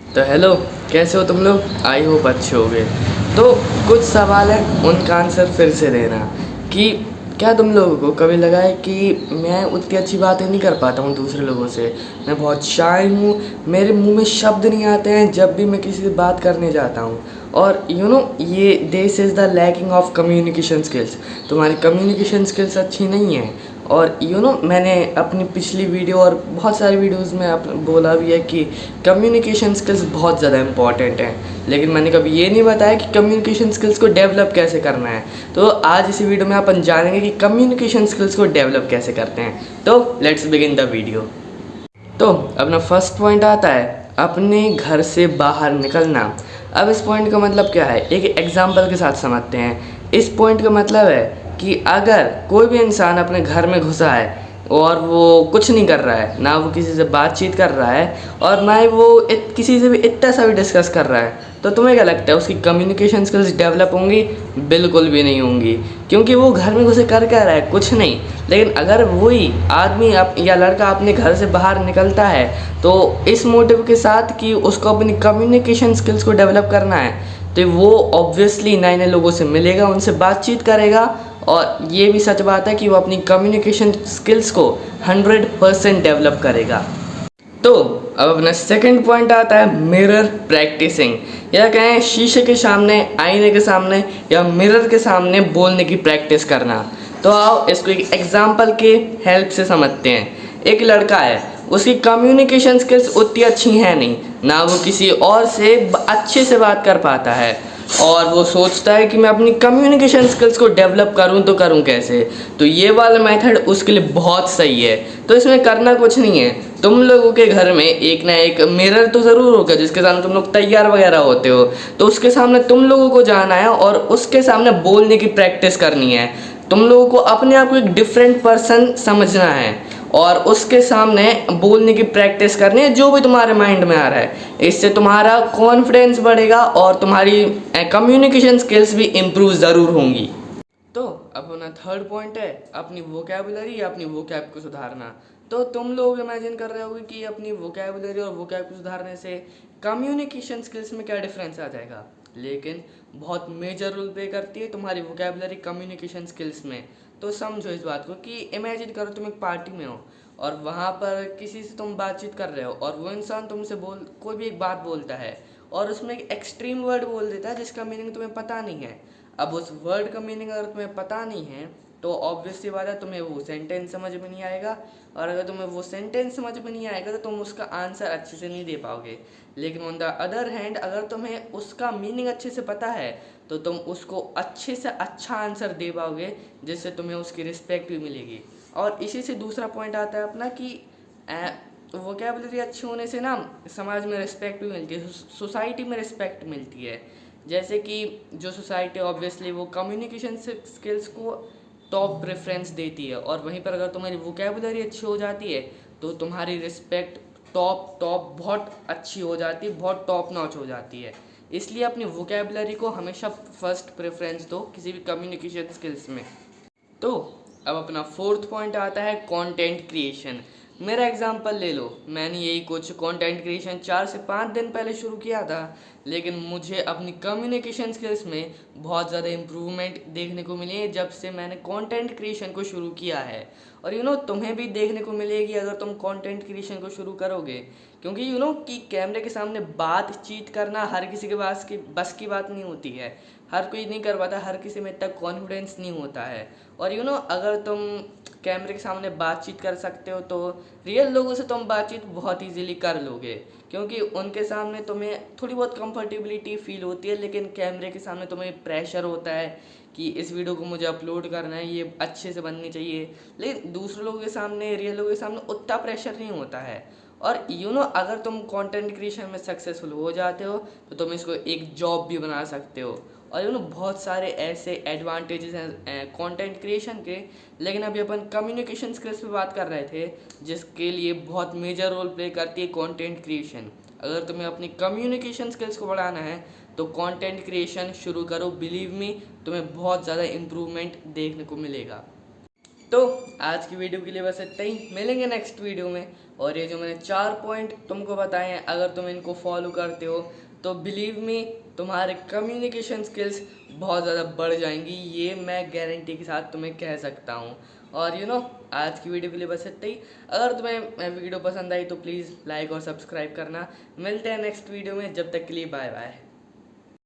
तो हेलो, कैसे हो तुम लोग? आई होप अच्छे होगे। तो कुछ सवाल है, उनका आंसर फिर से देना कि क्या तुम लोगों को कभी लगा है कि मैं उतनी अच्छी बातें नहीं कर पाता हूँ दूसरे लोगों से? मैं बहुत शाय हूँ, मेरे मुंह में शब्द नहीं आते हैं जब भी मैं किसी से बात करने जाता हूँ। और ये this is the lacking of communication skills. तुम्हारी कम्युनिकेशन स्किल्स अच्छी नहीं है। और मैंने अपनी पिछली वीडियो और बहुत सारी वीडियोस में बोला भी है कि कम्युनिकेशन स्किल्स बहुत ज़्यादा इंपॉर्टेंट हैं, लेकिन मैंने कभी ये नहीं बताया कि कम्युनिकेशन स्किल्स को डेवलप कैसे करना है। तो आज इसी वीडियो में अपन जानेंगे कि कम्युनिकेशन स्किल्स को डेवलप कैसे करते हैं। तो लेट्स बिगिन द वीडियो। तो अपना फर्स्ट पॉइंट आता है अपने घर से बाहर निकलना। अब इस पॉइंट का मतलब क्या है, एक एग्जाम्पल के साथ समझते हैं। इस पॉइंट का मतलब है कि अगर कोई भी इंसान अपने घर में घुसा है और वो कुछ नहीं कर रहा है, ना वो किसी से बातचीत कर रहा है और ना ही वो किसी से भी इतना सा भी डिस्कस कर रहा है, तो तुम्हें क्या लगता है उसकी कम्युनिकेशन स्किल्स डेवलप होंगी? बिल्कुल भी नहीं होंगी, क्योंकि वो घर में घुसे कर क्या रहा है, कुछ नहीं। लेकिन अगर वही आदमी या लड़का अपने घर से बाहर निकलता है तो इस मोटिव के साथ कि उसको अपनी कम्युनिकेशन स्किल्स को डेवलप करना है, तो वो ऑब्वियसली नए नए लोगों से मिलेगा, उनसे बातचीत करेगा। और ये भी सच बात है कि वो अपनी कम्युनिकेशन स्किल्स को 100% डेवलप करेगा। तो अब अपना सेकंड पॉइंट आता है मिरर प्रैक्टिसिंग, या कहें शीशे के सामने, आईने के सामने या मिरर के सामने बोलने की प्रैक्टिस करना। तो आओ इसको एक एग्जांपल के हेल्प से समझते हैं। एक लड़का है, उसकी कम्युनिकेशन स्किल्स उतनी अच्छी हैं नहीं, ना वो किसी और से अच्छे से बात कर पाता है, और वो सोचता है कि मैं अपनी कम्युनिकेशन स्किल्स को डेवलप करूं तो करूं कैसे। तो ये वाला मेथड उसके लिए बहुत सही है। तो इसमें करना कुछ नहीं है, तुम लोगों के घर में एक ना एक मिरर तो ज़रूर होगा जिसके सामने तुम लोग तैयार वगैरह होते हो, तो उसके सामने तुम लोगों को जाना है और उसके सामने बोलने की प्रैक्टिस करनी है। तुम लोगों को अपने आप को एक डिफरेंट पर्सन समझना है और उसके सामने बोलने की प्रैक्टिस करनी है जो भी तुम्हारे माइंड में आ रहा है। इससे तुम्हारा कॉन्फिडेंस बढ़ेगा और तुम्हारी कम्युनिकेशन स्किल्स भी इम्प्रूव ज़रूर होंगी। तो अब अपना थर्ड पॉइंट है अपनी वोकैबुलरी या अपनी वोकैब को सुधारना। तो तुम लोग इमेजिन कर रहे होगे कि अपनी वोकैबुलरी और वोकैब को सुधारने से कम्युनिकेशन स्किल्स में क्या डिफरेंस आ जाएगा, लेकिन बहुत मेजर रोल प्ले करती है तुम्हारी वोकैबुलरी कम्युनिकेशन स्किल्स में। तो समझो इस बात को कि इमेजिन करो तुम एक पार्टी में हो और वहाँ पर किसी से तुम बातचीत कर रहे हो और वो इंसान तुमसे कोई भी एक बात बोलता है और उसमें एक एक्सट्रीम वर्ड बोल देता है जिसका मीनिंग तुम्हें पता नहीं है। अब उस वर्ड का मीनिंग अगर तुम्हें पता नहीं है तो ऑब्वियस सी बात है तुम्हें वो सेंटेंस समझ में नहीं आएगा, और अगर तुम्हें वो सेंटेंस समझ में नहीं आएगा तो तुम उसका आंसर अच्छे से नहीं दे पाओगे। लेकिन ऑन द अदर हैंड अगर तुम्हें उसका मीनिंग अच्छे से पता है तो तुम उसको अच्छे से अच्छा आंसर दे पाओगे, जिससे तुम्हें उसकी रिस्पेक्ट भी मिलेगी। और इसी से दूसरा पॉइंट आता है अपना कि वोकेबलरी अच्छी होने से ना समाज में रिस्पेक्ट भी मिलती है, सोसाइटी में रिस्पेक्ट मिलती है। जैसे कि जो सोसाइटी ऑब्वियसली वो कम्युनिकेशन स्किल्स को टॉप प्रेफरेंस देती है, और वहीं पर अगर तुम्हारी वोकेबुलरी अच्छी हो जाती है तो तुम्हारी रिस्पेक्ट टॉप टॉप बहुत अच्छी हो जाती है, बहुत टॉप नॉच हो जाती है। इसलिए अपनी वोकेबुलरी को हमेशा फर्स्ट प्रेफरेंस दो किसी भी कम्युनिकेशन स्किल्स में। तो अब अपना फोर्थ पॉइंट आता है कंटेंट क्रिएशन। मेरा एग्जांपल ले लो, मैंने यही कुछ कंटेंट क्रिएशन 4 से 5 दिन पहले शुरू किया था, लेकिन मुझे अपनी कम्युनिकेशन स्किल्स में बहुत ज़्यादा इम्प्रूवमेंट देखने को मिली है जब से मैंने कंटेंट क्रिएशन को शुरू किया है। और तुम्हें भी देखने को मिलेगी अगर तुम कंटेंट क्रिएशन को शुरू करोगे, क्योंकि कि कैमरे के सामने बातचीत करना हर किसी के बस की बात नहीं होती है, हर कोई नहीं कर पाता, हर किसी में इतना कॉन्फिडेंस नहीं होता है। और अगर तुम कैमरे के सामने बातचीत कर सकते हो तो रियल लोगों से तुम बातचीत बहुत इजीली कर लोगे, क्योंकि उनके सामने तुम्हें थोड़ी बहुत कंफर्टेबिलिटी फील होती है, लेकिन कैमरे के सामने तुम्हें प्रेशर होता है कि इस वीडियो को मुझे अपलोड करना है, ये अच्छे से बननी चाहिए। लेकिन दूसरे लोगों के सामने, रियल लोगों के सामने उतना प्रेशर नहीं होता है। और अगर तुम कंटेंट क्रिएशन में सक्सेसफुल हो जाते हो तो तुम इसको एक जॉब भी बना सकते हो। और बहुत सारे ऐसे एडवांटेजेस हैं कंटेंट क्रिएशन के। लेकिन अभी अपन कम्युनिकेशन स्किल्स पे बात कर रहे थे, जिसके लिए बहुत मेजर रोल प्ले करती है कंटेंट क्रिएशन। अगर तुम्हें अपनी कम्युनिकेशन स्किल्स को बढ़ाना है तो कंटेंट क्रिएशन शुरू करो, बिलीव मी तुम्हें बहुत ज़्यादा इम्प्रूवमेंट देखने को मिलेगा। तो आज की वीडियो के लिए बस इतना ही, मिलेंगे नेक्स्ट वीडियो में। और ये जो मैंने 4 पॉइंट तुमको बताए हैं, अगर तुम इनको फॉलो करते हो तो बिलीव मी तुम्हारे कम्युनिकेशन स्किल्स बहुत ज़्यादा बढ़ जाएंगी, ये मैं गारंटी के साथ तुम्हें कह सकता हूँ। और आज की वीडियो के लिए बस इतना ही। अगर तुम्हें वीडियो पसंद आई तो प्लीज़ लाइक और सब्सक्राइब करना। मिलते हैं नेक्स्ट वीडियो में, जब तक के लिए बाय बाय।